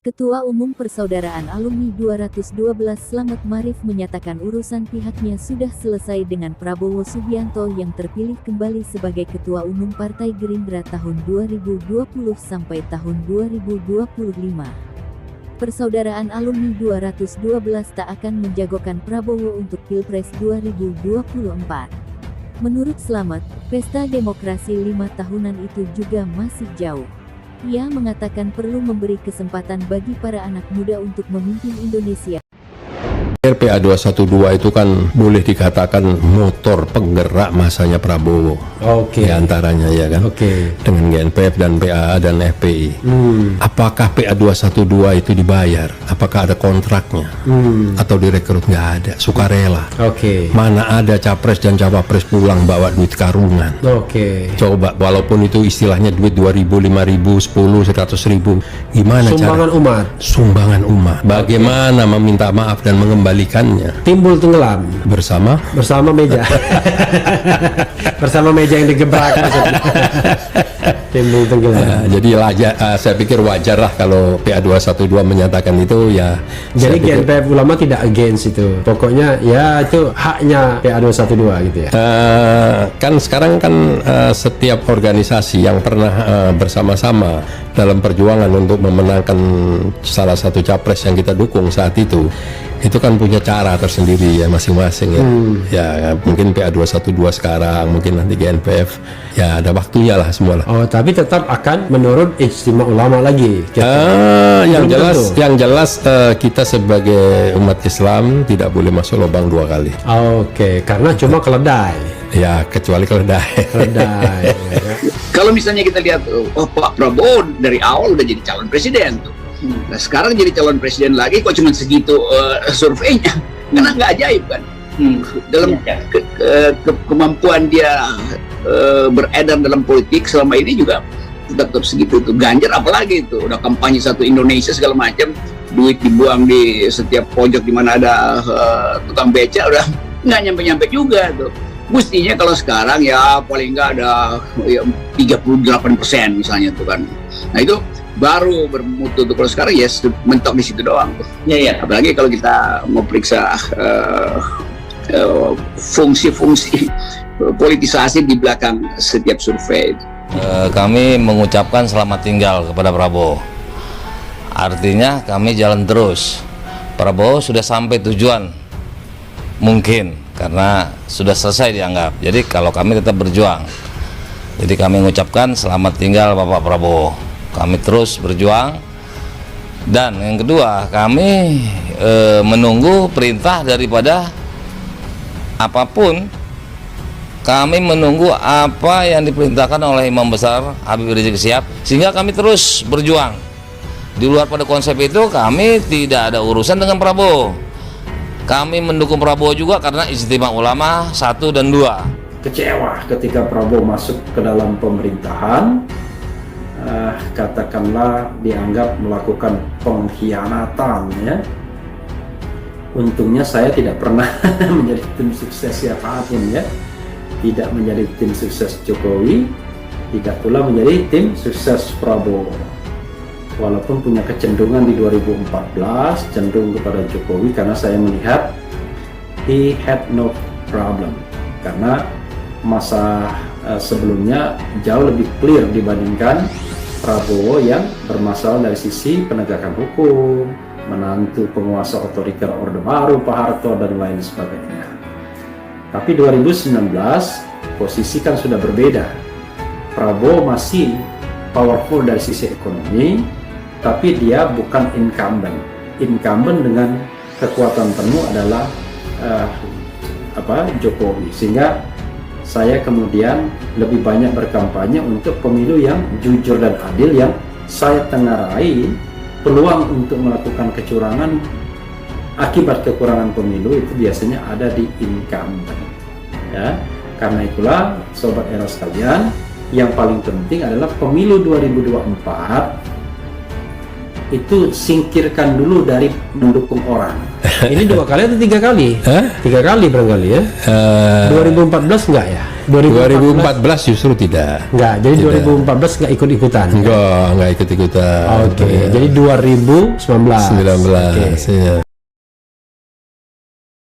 Ketua Umum Persaudaraan Alumni 212 Slamet Marif menyatakan urusan pihaknya sudah selesai dengan Prabowo Subianto yang terpilih kembali sebagai Ketua Umum Partai Gerindra tahun 2020 sampai tahun 2025. Persaudaraan Alumni 212 tak akan menjagokan Prabowo untuk Pilpres 2024. Menurut Slamet, pesta demokrasi 5 tahunan itu juga masih jauh. Ia mengatakan perlu memberi kesempatan bagi para anak muda untuk memimpin Indonesia. RPA 212 itu kan boleh dikatakan motor penggerak masanya Prabowo. Oke. Di antaranya ya kan. Oke. Dengan GNPF dan PAA dan FPI. Apakah PA 212 itu dibayar? Apakah ada kontraknya? Atau direkrut? Nggak ada. Sukarela. Oke. Mana ada capres dan cawapres pulang bawa duit karungan? Oke. Coba, walaupun itu istilahnya duit 2.000, 5.000, 10, 100.000. Gimana Sumbangan cara? umat. Sumbangan umat. Bagaimana meminta maaf dan mengembalikannya? Timbul tenggelam Bersama meja. Bersama meja yang digebrak. Timbul tenggelam. jadi saya pikir wajar lah kalau PA 212 menyatakan itu ya. Jadi GNPF ulama tidak against itu. Pokoknya ya itu haknya PA 212 gitu ya. Kan sekarang kan setiap organisasi yang pernah bersama-sama dalam perjuangan untuk memenangkan salah satu capres yang kita dukung saat itu kan punya cara tersendiri ya masing-masing ya. Ya mungkin PA 212 sekarang, mungkin nanti GNPF ya ada waktunya lah semua lah. Oh, tapi tetap akan menurut ijtima ulama lagi. Yang jelas kita sebagai umat Islam tidak boleh masuk lubang 2 kali. Oke, karena cuma keledai. Ya kecuali keledai. Keledai. Kalau misalnya kita lihat, Pak Prabowo dari awal udah jadi calon presiden tuh. Nah sekarang jadi calon presiden lagi kok cuma segitu surveinya, karena nggak ajaib kan. Dalam kemampuan dia beredar dalam politik selama ini juga tetap segitu tuh. Ganjar apalagi itu udah kampanye satu Indonesia segala macam, duit dibuang di setiap pojok di mana ada tukang beca, udah nggak nyampe juga tuh. Mestinya kalau sekarang ya paling nggak ada ya, 38% misalnya tuh kan. Nah itu baru bermutu tuh. Kalau sekarang ya mentok di situ doang tuh. Ya. Apalagi kalau kita mau periksa fungsi-fungsi politisasi di belakang setiap survei. Kami mengucapkan selamat tinggal kepada Prabowo. Artinya kami jalan terus. Prabowo sudah sampai tujuan mungkin karena sudah selesai dianggap. Jadi kalau kami tetap berjuang. Jadi kami mengucapkan selamat tinggal Bapak Prabowo. Kami terus berjuang. Dan yang kedua, kami menunggu perintah daripada apapun. Kami menunggu apa yang diperintahkan oleh Imam Besar Habib Rizik Syihab, sehingga kami terus berjuang. Di luar pada konsep itu kami tidak ada urusan dengan Prabowo. Kami mendukung Prabowo juga karena ijtima ulama 1 dan 2. Kecewa ketika Prabowo masuk ke dalam pemerintahan, katakanlah dianggap melakukan pengkhianatan ya. Untungnya saya tidak pernah menjadi tim sukses siapapun ya. Tidak menjadi tim sukses Jokowi, tidak pula menjadi tim sukses Prabowo. Walaupun punya kecenderungan di 2014 cenderung kepada Jokowi, karena saya melihat he had no problem, karena masa sebelumnya jauh lebih clear dibandingkan Prabowo yang bermasalah dari sisi penegakan hukum, menantu penguasa otoriter Orde Baru Pak Harto dan lain sebagainya. Tapi 2019 posisi kan sudah berbeda. Prabowo masih powerful dari sisi ekonomi, tapi dia bukan incumbent. Incumbent dengan kekuatan penuh adalah Jokowi. Sehingga saya kemudian lebih banyak berkampanye untuk pemilu yang jujur dan adil, yang saya tengarai peluang untuk melakukan kecurangan akibat kekurangan pemilu itu biasanya ada di incumbent ya. Karena itulah sobat era sekalian, yang paling penting adalah pemilu 2024 itu singkirkan dulu dari mendukung orang. Ini 2 kali atau 3 kali? Hah? 3 kali barangkali ya. 2014 enggak ya? 2014 justru tidak. Enggak, jadi Tidak. 2014 enggak ikut-ikutan. Enggak ikut-ikutan. Oke, jadi 2019. 19. Oke. Iya.